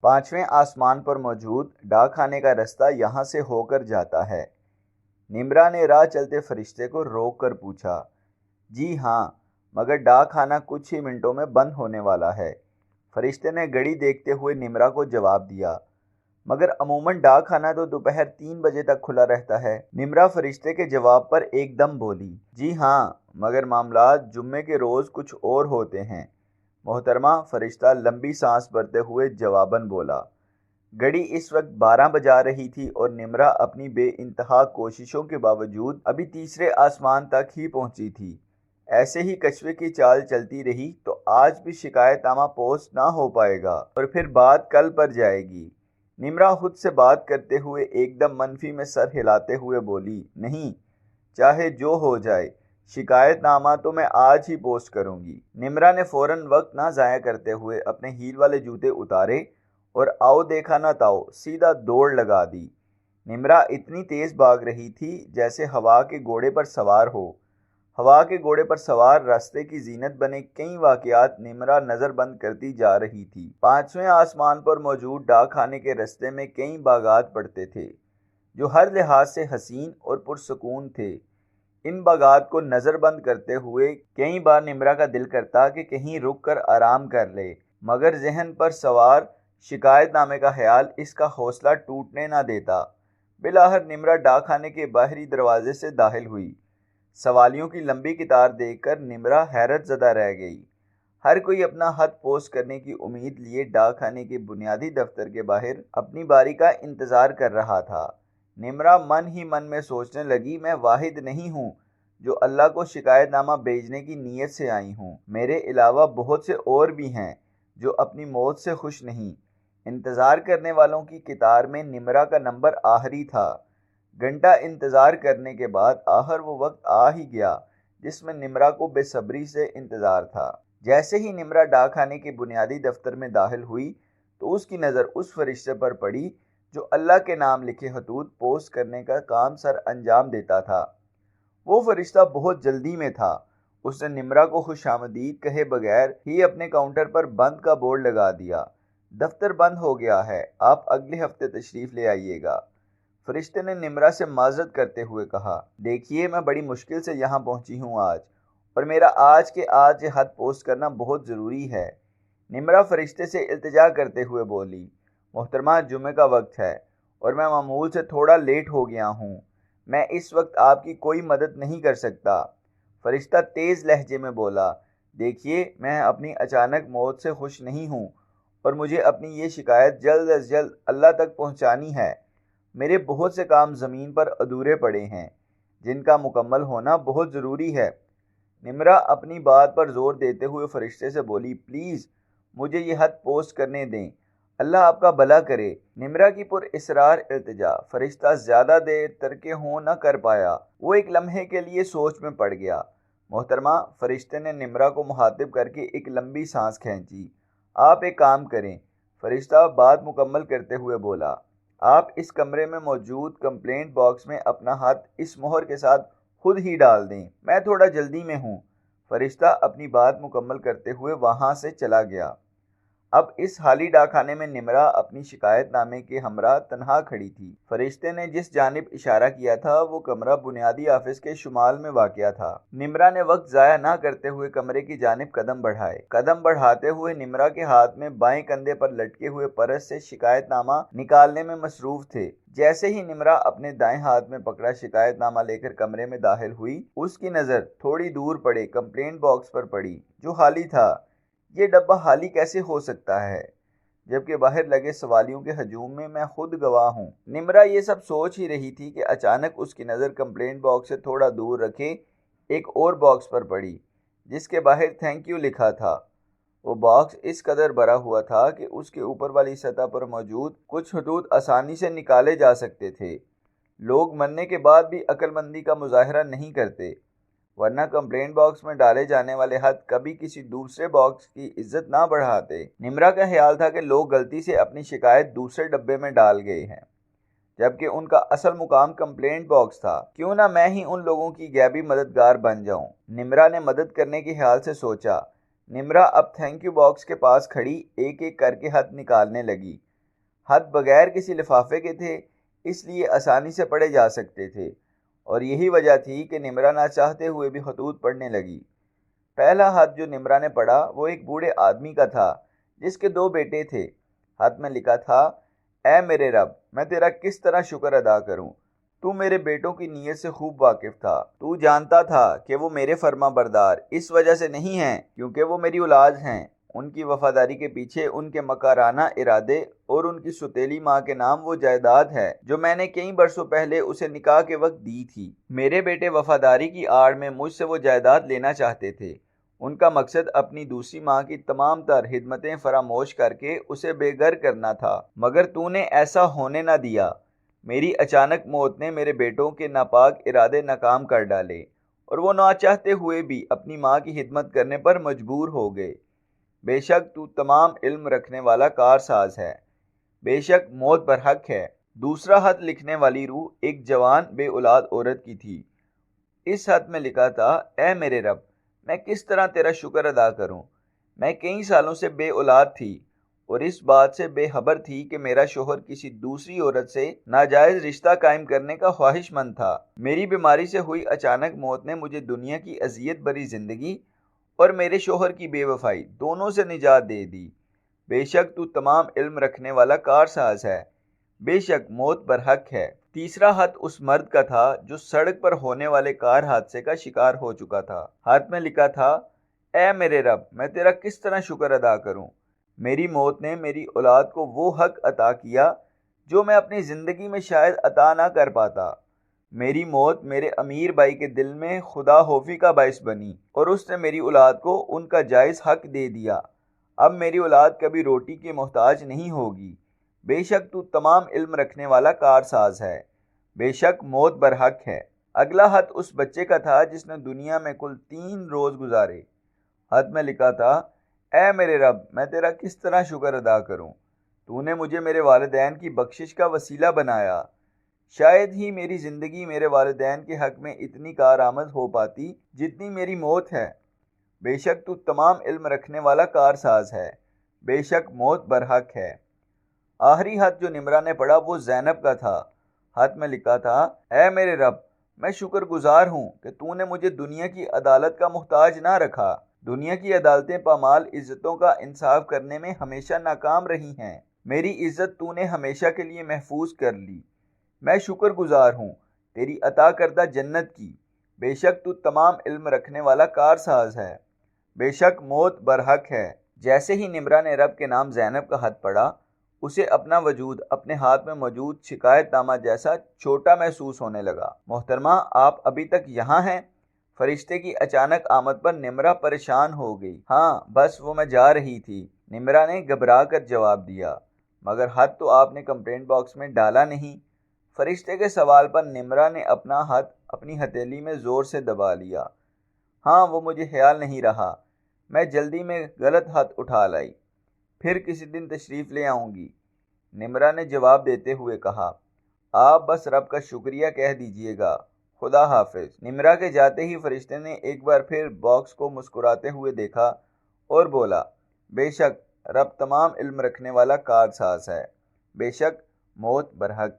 5वें आसमान पर मौजूद डाक खाने का रास्ता यहाँ से होकर जाता है। निम्रा ने राह चलते फरिश्ते को रोक कर पूछा। जी हाँ, मगर डाक खाना कुछ ही मिनटों में बंद होने वाला है। फरिश्ते ने घड़ी देखते हुए निम्रा को जवाब दिया। मगर अमूमन डाक खाना तो दोपहर 3 बजे तक खुला रहता है। निम्रा फरिश्ते के जवाब पर एकदम बोली, जी हाँ, मगर मामलात जुम्मे के रोज़ कुछ और होते हैं। मोहतरमा, फरिश्ता लंबी सांस भरते हुए जवाबन बोला। घड़ी इस वक्त 12 बजा रही थी और निम्रा अपनी बेइंतहा कोशिशों के बावजूद अभी तीसरे आसमान तक ही पहुंची थी। ऐसे ही कछुए की चाल चलती रही तो आज भी शिकायतनामा पोस्ट ना हो पाएगा और फिर बात कल पर जाएगी। निम्रा खुद से बात करते हुए एकदम मनफी में सर हिलाते हुए बोली, नहीं, चाहे जो हो जाए, शिकायतनामा तो मैं आज ही पोस्ट करूंगी। निम्रा ने फौरन वक्त ना ज़ाया करते हुए अपने हील वाले जूते उतारे और आओ देखा ना ताओ सीधा दौड़ लगा दी। निम्रा इतनी तेज भाग रही थी जैसे हवा के घोड़े पर सवार हो। हवा के घोड़े पर सवार रास्ते की जीनत बने कई वाकयात निम्रा नजर बंद करती जा रही थी। 5वें आसमान पर मौजूद डाक खाने के रास्ते में कई बागात पड़ते थे जो हर लिहाज से हसीन और पुरसकून थे। इन बागात को नजर बंद करते हुए कई बार निम्रा का दिल करता कि कहीं रुक कर आराम कर ले, मगर जहन पर सवार शिकायतनामे का ख्याल इसका हौसला टूटने ना देता। बिलाहर निम्रा डाक खाने के बाहरी दरवाजे से दाखिल हुई। सवालियों की लंबी कतार देखकर निम्रा हैरत ज़दा रह गई। हर कोई अपना खत पोस्ट करने की उम्मीद लिए डाक खाने के बुनियादी दफ्तर के बाहर अपनी बारी का इंतज़ार कर रहा था। निम्रा मन ही मन में सोचने लगी, मैं वाहिद नहीं हूँ जो अल्लाह को शिकायतनामा भेजने की नीयत से आई हूँ। मेरे अलावा बहुत से और भी हैं जो अपनी मौत से खुश नहीं। इंतज़ार करने वालों की कतार में निम्रा का नंबर आखिरी था। घंटा इंतज़ार करने के बाद आखिर वो वक्त आ ही गया जिसमें निम्रा को बेसब्री से इंतज़ार था। जैसे ही निम्रा डाक खाने के बुनियादी दफ्तर में दाखिल हुई तो उसकी नज़र उस फरिश्ते पर पड़ी जो अल्लाह के नाम लिखे खतूत पोस्ट करने का काम सर अंजाम देता था। वो फरिश्ता बहुत जल्दी में था। उसने निम्रा को खुशामदीद कहे बगैर ही अपने काउंटर पर बंद का बोर्ड लगा दिया। दफ्तर बंद हो गया है, आप अगले हफ्ते तशरीफ़ ले आइएगा। फरिश्ते ने निम्रा से माजरत करते हुए कहा, देखिए, मैं बड़ी मुश्किल से यहाँ पहुँची हूँ आज, और मेरा आज के आज ये खत पोस्ट करना बहुत ज़रूरी है। निम्रा फरिश्ते से इल्तिजा करते हुए बोली, मोहतरमा, जुमे का वक्त है और मैं मामूल से थोड़ा लेट हो गया हूँ। मैं इस वक्त आपकी कोई मदद नहीं कर सकता। फरिश्ता तेज़ लहजे में बोला, देखिए, मैं अपनी अचानक मौत से खुश नहीं हूँ और मुझे अपनी ये शिकायत जल्द अज जल्द अल्लाह तक पहुँचानी है। मेरे बहुत से काम ज़मीन पर अधूरे पड़े हैं जिनका मुकम्मल होना बहुत ज़रूरी है। निम्रा अपनी बात पर जोर देते हुए फरिश्ते से बोली, प्लीज़ मुझे ये खत पोस्ट करने दें, अल्लाह आपका भला करे। निम्रा की पुरइसरार इल्तिजा फरिश्ता ज़्यादा देर तरके हों न कर पाया। वो एक लम्हे के लिए सोच में पड़ गया। मोहतरमा, फरिश्ते ने निम्रा को मुखातिब करके एक लंबी सांस खींची। आप एक काम करें, फरिश्ता बात मुकम्मल करते हुए बोला, आप इस कमरे में मौजूद कंप्लेंट बॉक्स में अपना हाथ इस मोहर के साथ खुद ही डाल दें, मैं थोड़ा जल्दी में हूँ। फरिश्ता अपनी बात मुकम्मल करते हुए वहाँ से चला गया। अब इस खाली डाकखाने में निम्रा अपनी शिकायतनामे के हमरा तन्हा खड़ी थी। फरिश्ते ने जिस जानिब इशारा किया था वो कमरा बुनियादी ऑफिस के शुमाल में वाक़या था। निम्रा ने वक्त ज़ाया ना करते हुए कमरे की जानिब कदम बढ़ाए। कदम बढ़ाते हुए निम्रा के हाथ में बाएं कंधे पर लटके हुए परस से शिकायतनामा निकालने में मसरूफ थे। जैसे ही निम्रा अपने दाएं हाथ में पकड़ा शिकायतनामा लेकर कमरे में दाखिल हुई, उसकी नज़र थोड़ी दूर पड़े कंप्लेंट बॉक्स पर पड़ी जो खाली था। ये डब्बा खाली कैसे हो सकता है जबकि बाहर लगे सवालियों के हजूम में मैं खुद गवाह हूँ। निम्रा ये सब सोच ही रही थी कि अचानक उसकी नज़र कंप्लेंट बॉक्स से थोड़ा दूर रखे एक और बॉक्स पर पड़ी जिसके बाहर थैंक यू लिखा था। वो बॉक्स इस कदर भरा हुआ था कि उसके ऊपर वाली सतह पर मौजूद कुछ खतूत आसानी से निकाले जा सकते थे। लोग मरने के बाद भी अक्लमंदी का मुजाहरा नहीं करते, वरना कंप्लेंट बॉक्स में डाले जाने वाले खत कभी किसी दूसरे बॉक्स की इज्जत ना बढ़ाते। निम्रा का ख्याल था कि लोग गलती से अपनी शिकायत दूसरे डब्बे में डाल गए हैं जबकि उनका असल मुकाम कंप्लेंट बॉक्स था। क्यों ना मैं ही उन लोगों की गैबी मददगार बन जाऊं। निम्रा ने मदद करने के ख्याल से सोचा। निम्रा अब थैंक यू बॉक्स के पास खड़ी एक एक करके खत निकालने लगी। خط بغیر کسی لفافے کے تھے، اس لیے آسانی سے پڑھے جا سکتے تھے، اور یہی وجہ تھی کہ نمرا نہ چاہتے ہوئے بھی خطوط پڑھنے لگی۔ پہلا خط جو نمرا نے پڑھا وہ ایک بوڑھے آدمی کا تھا جس کے 2 بیٹے تھے۔ خط میں لکھا تھا، اے میرے رب، میں تیرا کس طرح شکر ادا کروں؟ تو میرے بیٹوں کی نیت سے خوب واقف تھا۔ تو جانتا تھا کہ وہ میرے فرما بردار اس وجہ سے نہیں ہیں کیونکہ وہ میری اولاد ہیں۔ ان کی وفاداری کے پیچھے ان کے مکارانہ ارادے اور ان کی ستیلی ماں کے نام وہ جائیداد ہے جو میں نے کئی برسوں پہلے اسے نکاح کے وقت دی تھی۔ میرے بیٹے وفاداری کی آڑ میں مجھ سے وہ جائیداد لینا چاہتے تھے۔ ان کا مقصد اپنی دوسری ماں کی تمام تر خدمتیں فراموش کر کے اسے بے گھر کرنا تھا، مگر تو نے ایسا ہونے نہ دیا۔ میری اچانک موت نے میرے بیٹوں کے ناپاک ارادے ناکام کر ڈالے، اور وہ نہ چاہتے ہوئے بھی اپنی ماں کی خدمت کرنے پر مجبور ہو گئے۔ بے شک تو تمام علم رکھنے والا کارساز ہے، بے شک موت برحق ہے۔ دوسرا خط لکھنے والی روح ایک جوان بے اولاد عورت کی تھی۔ اس خط میں لکھا تھا، اے میرے رب، میں کس طرح تیرا شکر ادا کروں؟ میں کئی سالوں سے بے اولاد تھی اور اس بات سے بے خبر تھی کہ میرا شوہر کسی دوسری عورت سے ناجائز رشتہ قائم کرنے کا خواہش مند تھا۔ میری بیماری سے ہوئی اچانک موت نے مجھے دنیا کی اذیت بری زندگی اور میرے شوہر کی بے وفائی دونوں سے نجات دے دی۔ بے شک تو تمام علم رکھنے والا کارساز ہے، بے شک موت برحق ہے۔ تیسرا خط اس مرد کا تھا جو سڑک پر ہونے والے کار حادثے کا شکار ہو چکا تھا۔ خط میں لکھا تھا، اے میرے رب، میں تیرا کس طرح شکر ادا کروں؟ میری موت نے میری اولاد کو وہ حق عطا کیا جو میں اپنی زندگی میں شاید عطا نہ کر پاتا۔ میری موت میرے امیر بھائی کے دل میں خدا خوفی کا باعث بنی اور اس نے میری اولاد کو ان کا جائز حق دے دیا۔ اب میری اولاد کبھی روٹی کی محتاج نہیں ہوگی۔ بے شک تو تمام علم رکھنے والا کارساز ہے، بے شک موت برحق ہے۔ اگلا خط اس بچے کا تھا جس نے دنیا میں کل 3 روز گزارے۔ خط میں لکھا تھا، اے میرے رب، میں تیرا کس طرح شکر ادا کروں؟ تو نے مجھے میرے والدین کی بخشش کا وسیلہ بنایا۔ شاید ہی میری زندگی میرے والدین کے حق میں اتنی کارآمد ہو پاتی جتنی میری موت ہے۔ بے شک تو تمام علم رکھنے والا کارساز ہے، بے شک موت برحق ہے۔ آخری خط جو نمرا نے پڑھا وہ زینب کا تھا۔ خط میں لکھا تھا، اے میرے رب، میں شکر گزار ہوں کہ تو نے مجھے دنیا کی عدالت کا محتاج نہ رکھا۔ دنیا کی عدالتیں پامال عزتوں کا انصاف کرنے میں ہمیشہ ناکام رہی ہیں۔ میری عزت تو نے ہمیشہ کے لیے محفوظ کر لی۔ میں شکر گزار ہوں تیری عطا کردہ جنت کی۔ بے شک تو تمام علم رکھنے والا کارساز ہے، بے شک موت برحق ہے۔ جیسے ہی نمرا نے رب کے نام زینب کا خط پڑھا، اسے اپنا وجود اپنے ہاتھ میں موجود شکایت نامہ جیسا چھوٹا محسوس ہونے لگا۔ محترمہ، آپ ابھی تک یہاں ہیں؟ فرشتے کی اچانک آمد پر نمرا پریشان ہو گئی۔ ہاں، بس وہ میں جا رہی تھی، نمرا نے گھبرا کر جواب دیا۔ مگر خط تو آپ نے کمپلینٹ باکس میں ڈالا نہیں۔ فرشتے کے سوال پر نمرا نے اپنا ہاتھ اپنی ہتھیلی میں زور سے دبا لیا۔ ہاں، وہ مجھے خیال نہیں رہا، میں جلدی میں غلط ہاتھ اٹھا لائی، پھر کسی دن تشریف لے آؤں گی، نمرا نے جواب دیتے ہوئے کہا۔ آپ بس رب کا شکریہ کہہ دیجئے گا، خدا حافظ۔ نمرا کے جاتے ہی فرشتے نے ایک بار پھر باکس کو مسکراتے ہوئے دیکھا اور بولا، بے شک رب تمام علم رکھنے والا کارساز ہے، بے شک موت برحق